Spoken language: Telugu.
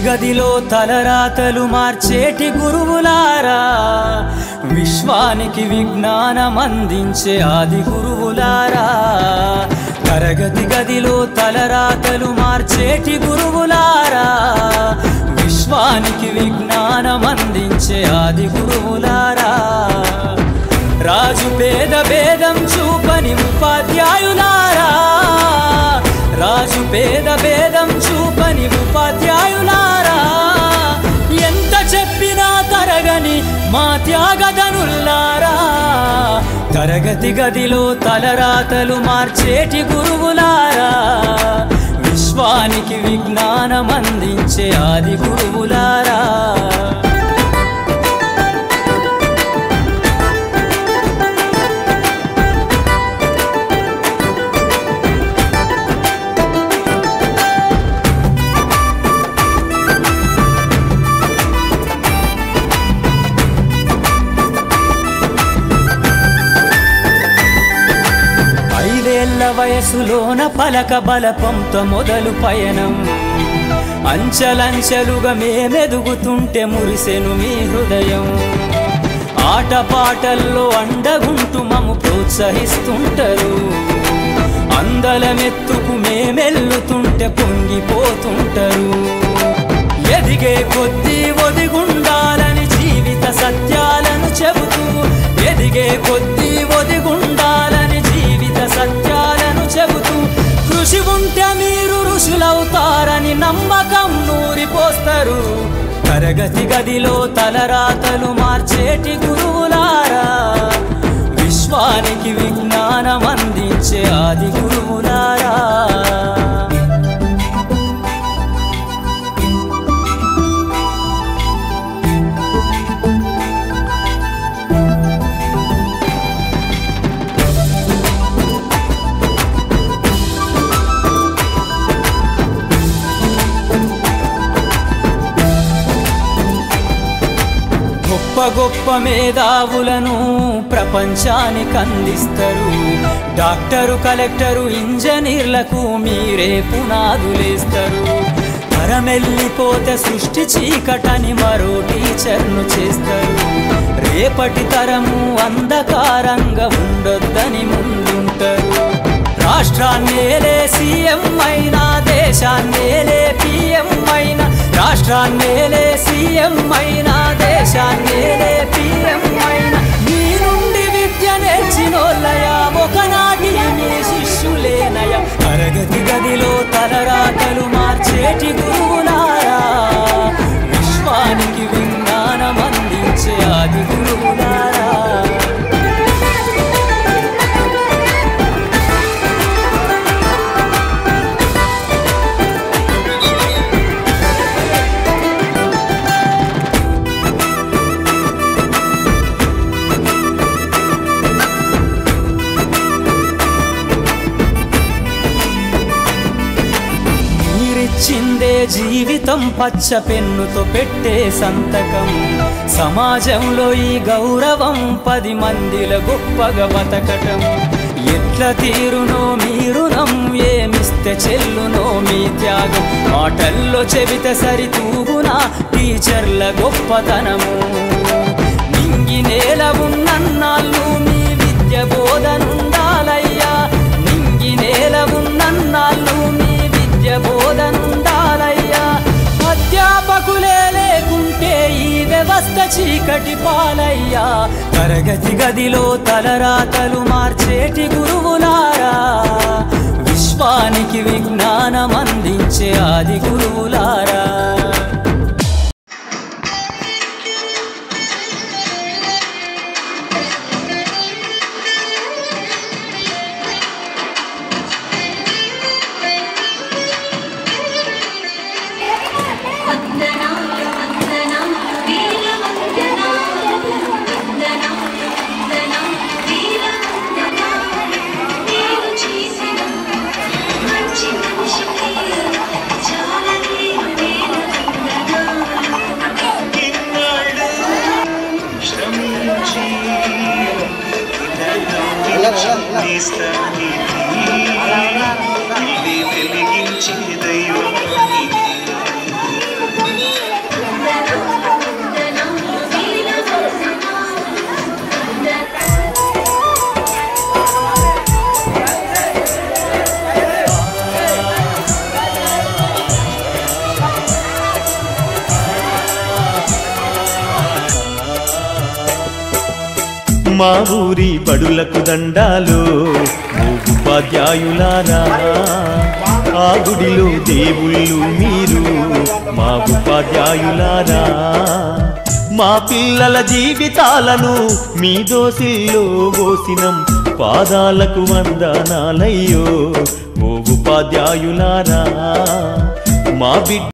గదిలో తలరాతలు మార్చేటి గురువులారా, విశ్వానికి విజ్ఞానం అందించే ఆది గురువులారా. తరగతి గదిలో తలరాతలు మార్చేటి గురువులారా, విశ్వానికి విజ్ఞానం అందించే ఆది గురువులారా. రాజు పేద భేదం చూపని ఉపాధ్యాయులారా, రాజు పేద భేదం చూపని ఉపాధ్యాయులారా. ఎంత చెప్పినా తరగని మా త్యాగధనుల్లారా, తరగతి గదిలో తలరాతలు మార్చేటి గురువులారా, విశ్వానికి విజ్ఞానం అందించే ఆది గురువులారా. వయసులోన పలక బలపంతో మొదలు పయనం, అంచలంచెలుగా మేమెదుగుతుంటే మురిసెను మీ హృదయం. ఆటపాటల్లో అండగుంటూ మము ప్రోత్సహిస్తుంటారు, అందలమెత్తుకు మేమెల్లుతుంటే పొంగిపోతుంటారు. ఎదిగే కొద్దీ ఒదిగుండాలని జీవిత సత్యాలను చెబుతూ, ఎదిగే కొద్దీ ఒదిగుండాలని జీవిత సత్యాలను చెబుతూ, కృషి ఉంటే మీరు ఋషులవుతారని నమ్మకం నూరిపోస్తారు. తరగతి గదిలో తలరాతలు మార్చేటి గురువులారా, విశ్వానికి విజ్ఞానం అందించే ఆది గురువులారా. గొప్ప గొప్ప మేధావులను ప్రపంచానికి అందిస్తారు. డాక్టరు, కలెక్టరు, ఇంజనీర్లకు మీరే పునాదులేస్తారు. తరమెల్లిపోతే సృష్టి చీకటని మరో టీచర్ను చేస్తారు. రేపటి తరము అంధకారంగా ఉండొద్దని ముందుంటారు. రాష్ట్రాన్నేలే సీఎం అయినా, దేశాన్నేలే పిఎం అయినా, రాష్ట్రాన్నేలే సీఎం అయినా, దేశాన్నేలే పిఎం అయినా, మీ నుండి విద్య నేర్చినోళ్ళయా, ఒకనాటి మీ శిష్యులేనయ. తరగతి గదిలో తలరాతలు మార్చేటి గురువులారా, విశ్వానికి విజ్ఞానం అందించే ఆది గురువులారా. చిందే జీవితం పచ్చ పెన్నుతో పెట్టే సంతకం, సమాజంలో ఈ గౌరవం 10 మందిల గొప్పగా బతకటం. ఎట్ల తీరునో మీ రుణం, ఏమిస్తే చెల్లునో మీ త్యాగం. మాటల్లో చెబితే సరితూగునా టీచర్ల గొప్పతనము. నింగి నేల ఉన్నన్నాళ్ళు మీ విద్య బోధనుండాలయ్యా, నింగి నేల ఉన్నన్నాళ్ళు మీ విద్య బోధనుండాలయ్యా. అధ్యాపకులే లేకుంటే ఈ వ్యవస్థ చీకటి పాలయ్యా. తరగతి గదిలో తలరాతలు మార్చేటి గురువులారా, విశ్వానికి విజ్ఞానం అందించే ఆది గురువులారా. మంచి మనిషికి చాలా మా ఊరి బడులకు దండాలు ఓ ఉపాధ్యాయులారా ఆ గుడిలో దేవుళ్ళు మీరు మా ఉపాధ్యాయులారా మా పిల్లల జీవితాలను మీ దోసిల్లో పోసినం పాదాలకు వందనాలయ్యో ఓ ఉపాధ్యాయులారా మా బిడ్డ